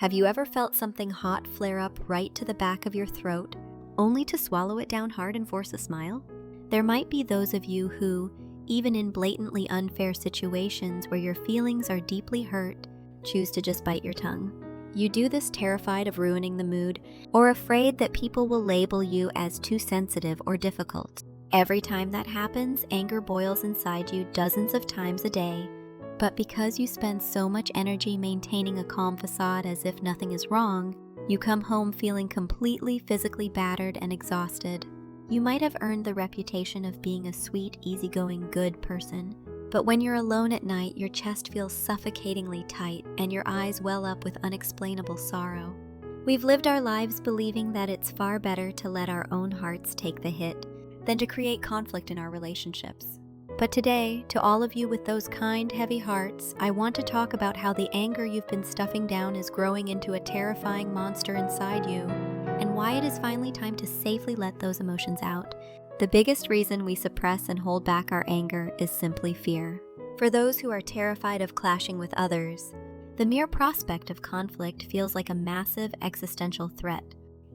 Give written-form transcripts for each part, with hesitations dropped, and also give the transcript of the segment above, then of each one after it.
Have you ever felt something hot flare up right to the back of your throat, only to swallow it down hard and force a smile? There might be those of you who, even in blatantly unfair situations where your feelings are deeply hurt, choose to just bite your tongue. You do this terrified of ruining the mood or afraid that people will label you as too sensitive or difficult. Every time that happens, anger boils inside you dozens of times a day. But because you spend so much energy maintaining a calm facade as if nothing is wrong, you come home feeling completely physically battered and exhausted. You might have earned the reputation of being a sweet, easygoing, good person. But when you're alone at night, your chest feels suffocatingly tight and your eyes well up with unexplainable sorrow. We've lived our lives believing that it's far better to let our own hearts take the hit than to create conflict in our relationships. But today, to all of you with those kind, heavy hearts, I want to talk about how the anger you've been stuffing down is growing into a terrifying monster inside you, and why it is finally time to safely let those emotions out. The biggest reason we suppress and hold back our anger is simply fear. For those who are terrified of clashing with others, the mere prospect of conflict feels like a massive existential threat.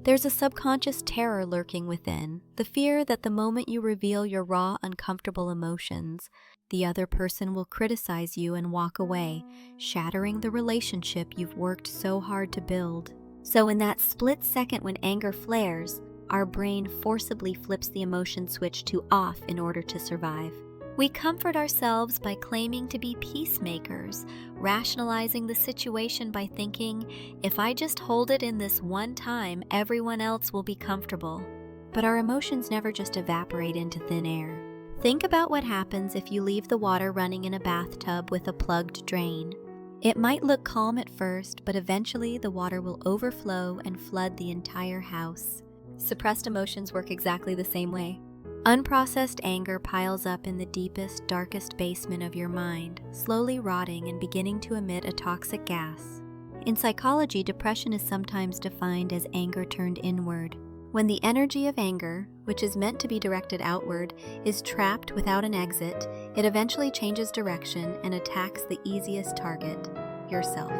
There's a subconscious terror lurking within, the fear that the moment you reveal your raw, uncomfortable emotions, the other person will criticize you and walk away, shattering the relationship you've worked so hard to build. So in that split second when anger flares, our brain forcibly flips the emotion switch to off in order to survive. We comfort ourselves by claiming to be peacemakers, rationalizing the situation by thinking, if I just hold it in this one time, everyone else will be comfortable. But our emotions never just evaporate into thin air. Think about what happens if you leave the water running in a bathtub with a plugged drain. It might look calm at first, but eventually the water will overflow and flood the entire house. Suppressed emotions work exactly the same way. Unprocessed anger piles up in the deepest, darkest basement of your mind, slowly rotting and beginning to emit a toxic gas. In psychology, depression is sometimes defined as anger turned inward. When the energy of anger, which is meant to be directed outward, is trapped without an exit, it eventually changes direction and attacks the easiest target, yourself.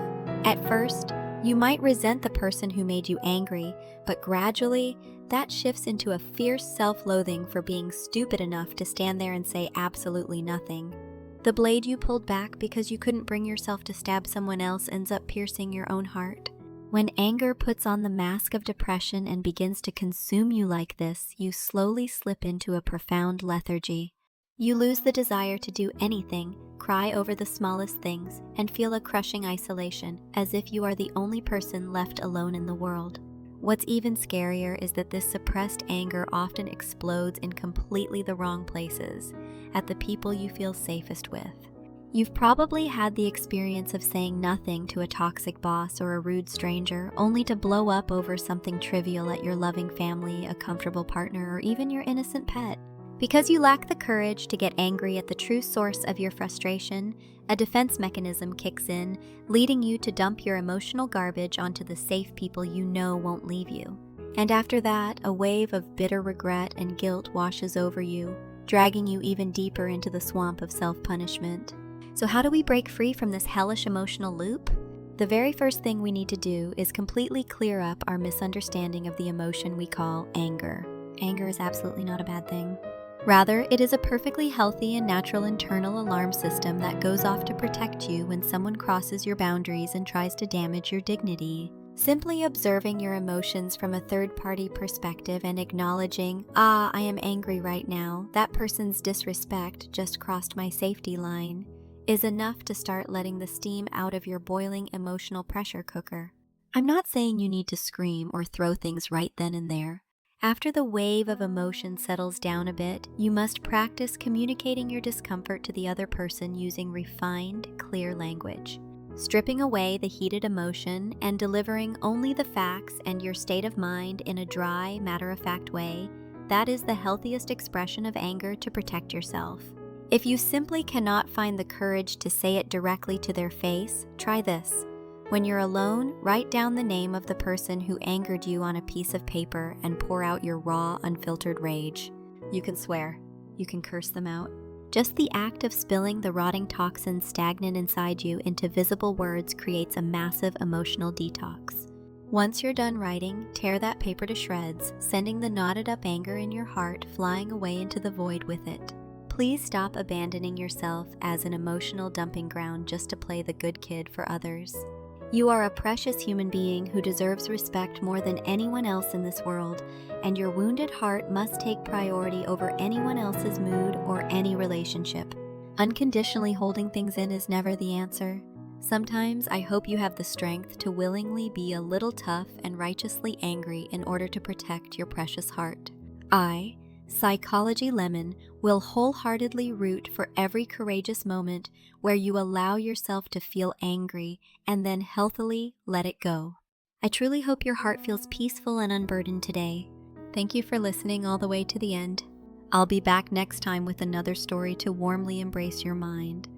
At first, you might resent the person who made you angry, but gradually, that shifts into a fierce self-loathing for being stupid enough to stand there and say absolutely nothing. The blade you pulled back because you couldn't bring yourself to stab someone else ends up piercing your own heart. When anger puts on the mask of depression and begins to consume you like this, you slowly slip into a profound lethargy. You lose the desire to do anything, cry over the smallest things, and feel a crushing isolation, as if you are the only person left alone in the world. What's even scarier is that this suppressed anger often explodes in completely the wrong places, at the people you feel safest with. You've probably had the experience of saying nothing to a toxic boss or a rude stranger, only to blow up over something trivial at your loving family, a comfortable partner, or even your innocent pet. Because you lack the courage to get angry at the true source of your frustration, a defense mechanism kicks in, leading you to dump your emotional garbage onto the safe people you know won't leave you. And after that, a wave of bitter regret and guilt washes over you, dragging you even deeper into the swamp of self-punishment. So how do we break free from this hellish emotional loop? The very first thing we need to do is completely clear up our misunderstanding of the emotion we call anger. Anger is absolutely not a bad thing. Rather, it is a perfectly healthy and natural internal alarm system that goes off to protect you when someone crosses your boundaries and tries to damage your dignity. Simply observing your emotions from a third-party perspective and acknowledging, I am angry right now, that person's disrespect just crossed my safety line, is enough to start letting the steam out of your boiling emotional pressure cooker. I'm not saying you need to scream or throw things right then and there. After the wave of emotion settles down a bit, you must practice communicating your discomfort to the other person using refined, clear language. Stripping away the heated emotion and delivering only the facts and your state of mind in a dry, matter-of-fact way, that is the healthiest expression of anger to protect yourself. If you simply cannot find the courage to say it directly to their face, try this. When you're alone, write down the name of the person who angered you on a piece of paper and pour out your raw, unfiltered rage. You can swear. You can curse them out. Just the act of spilling the rotting toxins stagnant inside you into visible words creates a massive emotional detox. Once you're done writing, tear that paper to shreds, sending the knotted up anger in your heart flying away into the void with it. Please stop abandoning yourself as an emotional dumping ground just to play the good kid for others. You are a precious human being who deserves respect more than anyone else in this world, and your wounded heart must take priority over anyone else's mood or any relationship. Unconditionally holding things in is never the answer. Sometimes I hope you have the strength to willingly be a little tough and righteously angry in order to protect your precious heart. I, Psychology Lemon, will wholeheartedly root for every courageous moment where you allow yourself to feel angry and then healthily let it go. I truly hope your heart feels peaceful and unburdened today. Thank you for listening all the way to the end. I'll be back next time with another story to warmly embrace your mind.